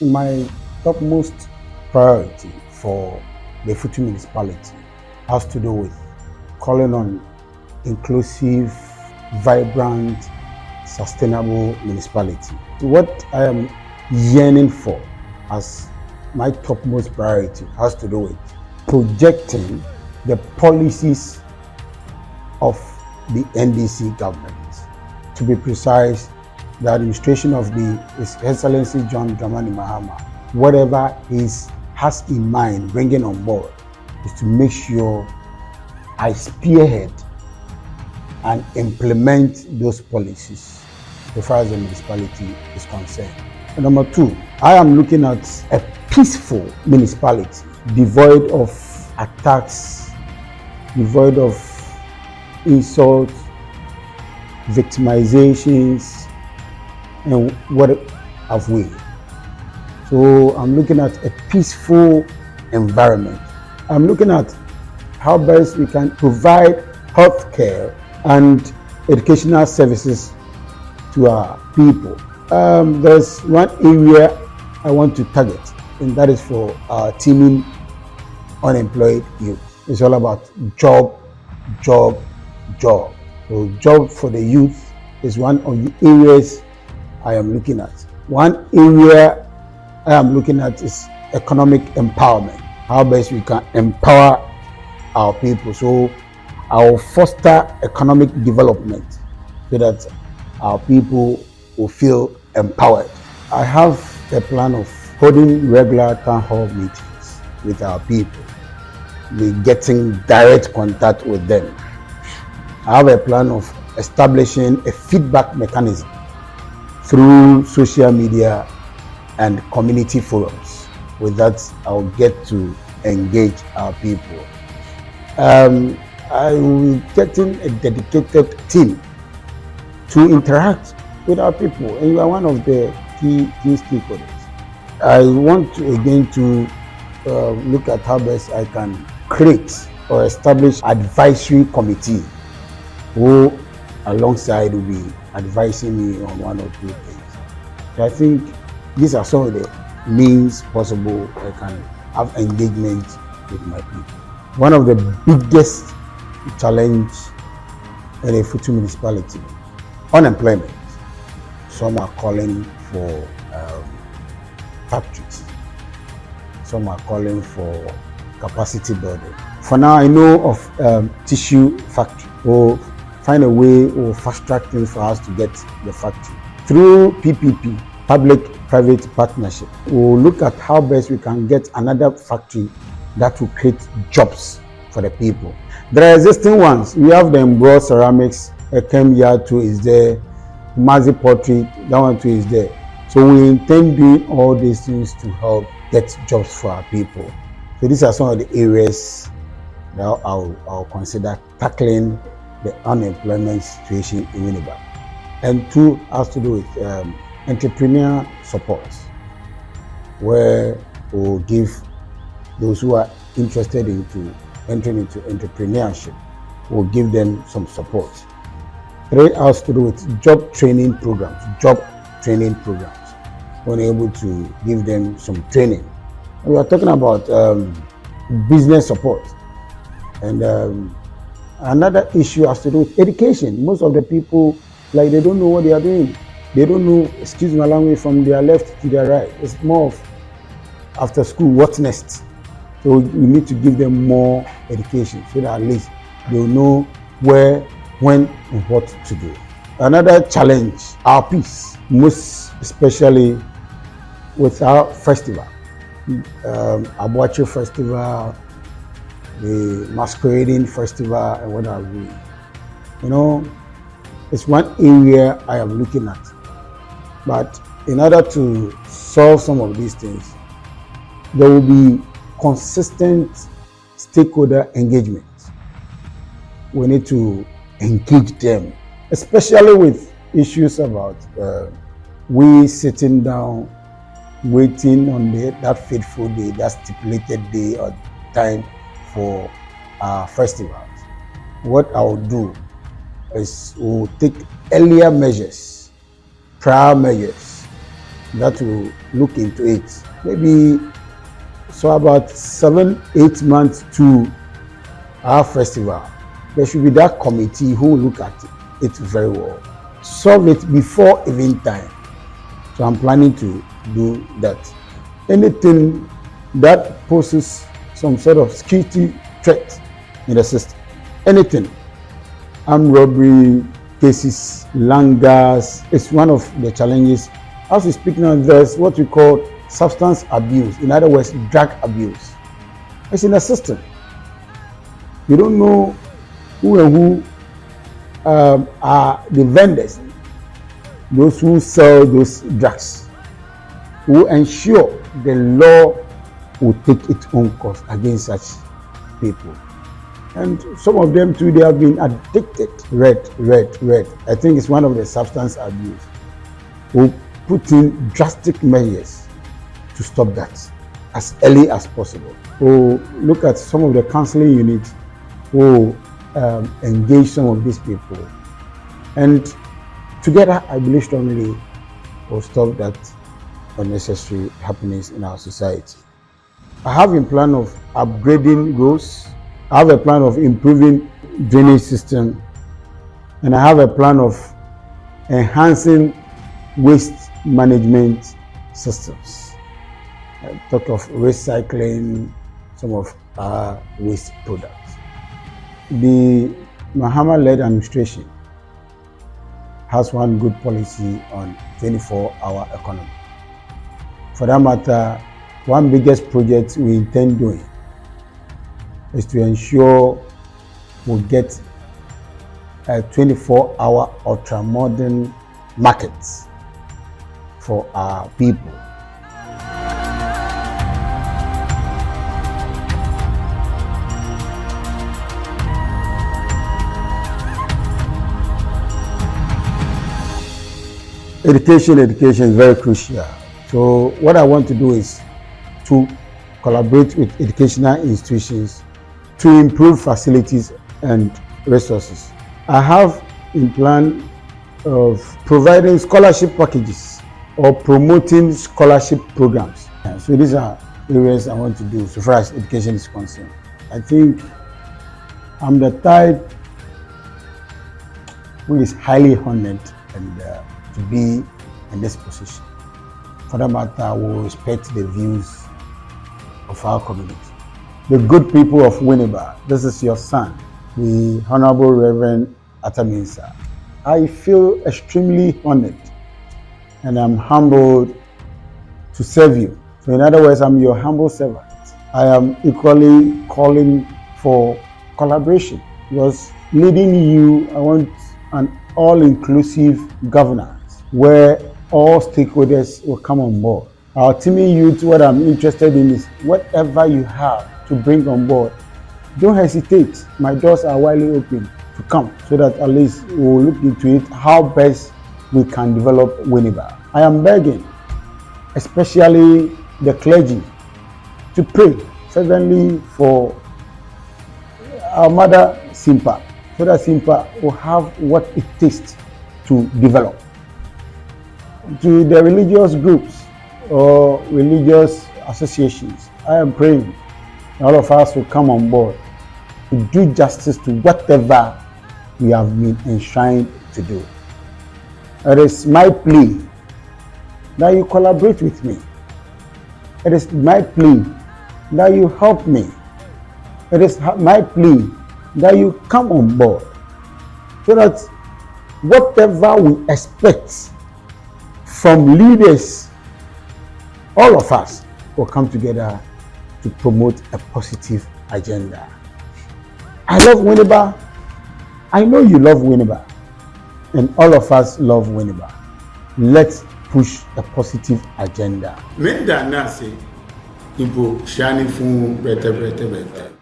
My topmost priority for the Effutu municipality has to do with calling on inclusive, vibrant, sustainable municipality. What I am yearning for as my topmost priority has to do with projecting the policies of the NDC government. To be precise, the administration of His Excellency John Dramani Mahama, whatever he has in mind bringing on board is to make sure I spearhead and implement those policies as far as the municipality is concerned. And number two, I am looking at a peaceful municipality devoid of attacks, devoid of insults, victimizations, and what have we. So I'm looking at a peaceful environment. I'm looking at how best we can provide healthcare and educational services to our people. There's one area I want to target, and that is for our teeming unemployed youth. It's all about job. So job for the youth is one of the areas I am looking at. One area I am looking at is economic empowerment. How best we can empower our people. So I will foster economic development so that our people will feel empowered. I have a plan of holding regular town hall meetings with our people, getting direct contact with them. I have a plan of establishing a feedback mechanism through social media and community forums. With that, I'll get to engage our people. I will be getting a dedicated team to interact with our people, and you are one of the key stakeholders. I want to again to look at how best I can create or establish advisory committee who alongside will be advising me on one or two things. So I think these are some of the means possible I can have engagement with my people. One of the biggest challenge in a Effutu municipality, unemployment. Some are calling for factories. Some are calling for capacity building. For now, I know of tissue factory. We'll find a way or fast track things for us to get the factory. Through PPP, public-private partnership, we'll look at how best we can get another factory that will create jobs for the people. There are existing ones. We have the embroidered ceramics, Ekem Yard 2 is there, Mazi Pottery, that one too is there. So we intend doing all these things to help get jobs for our people. So these are some of the areas that I'll consider tackling the unemployment situation in Winneba. And two has to do with entrepreneur support, where we'll give those who are interested into entering into entrepreneurship, we'll give them some support. Three has to do with job training programs, when able to give them some training. And we are talking about business support. And another issue has to do with education. Most of the people, like, they don't know what they are doing. They don't know, excuse my language, from their left to their right. It's more of after school, what's next? So we need to give them more education so that at least they'll know where, when, and what to do. Another challenge, our peace, most especially with our festival, Abuachi Festival, the Masquerading Festival, and what have we. You know, it's one area I am looking at. But in order to solve some of these things, there will be consistent stakeholder engagement. We need to engage them, especially with issues about we sitting down, waiting on that fateful day, that stipulated day or time for our festivals. What I will do is we'll take earlier measures, prior measures, that will look into it. Maybe so about 7-8 months to our festival, there should be that committee who will look at it very well, solve it before even time. So I'm planning to do that. Anything that poses some sort of security threat in the system, anything, armed robbery cases, langas, it's one of the challenges. As we speak now, there's what we call substance abuse, in other words, drug abuse. It's in the system. You don't know who and who are the vendors, those who sell those drugs, who ensure the law will take its own course against such people. And some of them too, they have been addicted. Red. I think it's one of the substance abuse. We'll put in drastic measures to stop that as early as possible. We'll look at some of the counseling units who engage some of these people. And together, I believe strongly, we'll stop that unnecessary happenings in our society. I have a plan of upgrading roads. I have a plan of improving drainage system, and I have a plan of enhancing waste management systems. I talk of recycling some of our waste products. The Mahama-led administration has one good policy on 24-hour economy. For that matter, one biggest project we intend doing is to ensure we get a 24-hour ultra-modern market for our people. Education is very crucial. So what I want to do is to collaborate with educational institutions to improve facilities and resources. I have in plan of providing scholarship packages or promoting scholarship programs. So these are areas I want to do so far as education is concerned. I think I'm the type who is highly honored and to be in this position. For that matter, I will respect the views of our community. The good people of Winneba, this is your son, the Honorable Reverend Ataminsa. I feel extremely honored and I'm humbled to serve you. So in other words, I'm your humble servant. I am equally calling for collaboration because leading you, I want an all-inclusive governance where all stakeholders will come on board. Our teaming youth, what I'm interested in is whatever you have to bring on board, don't hesitate. My doors are widely open to come so that at least we'll look into it, how best we can develop Winneba. I am begging, especially the clergy, to pray fervently for our mother Simpa, so that Simpa will have what it takes to develop. To the religious groups or religious associations, I am praying all of us will come on board to do justice to whatever we have been enshrined to do. It is my plea that you collaborate with me. It is my plea that you help me. It is my plea that you come on board so that whatever we expect from leaders, all of us will come together to promote a positive agenda. I love Winneba. I know you love Winneba. And all of us love Winneba. Let's push a positive agenda. When that nasi, impo shani fun better.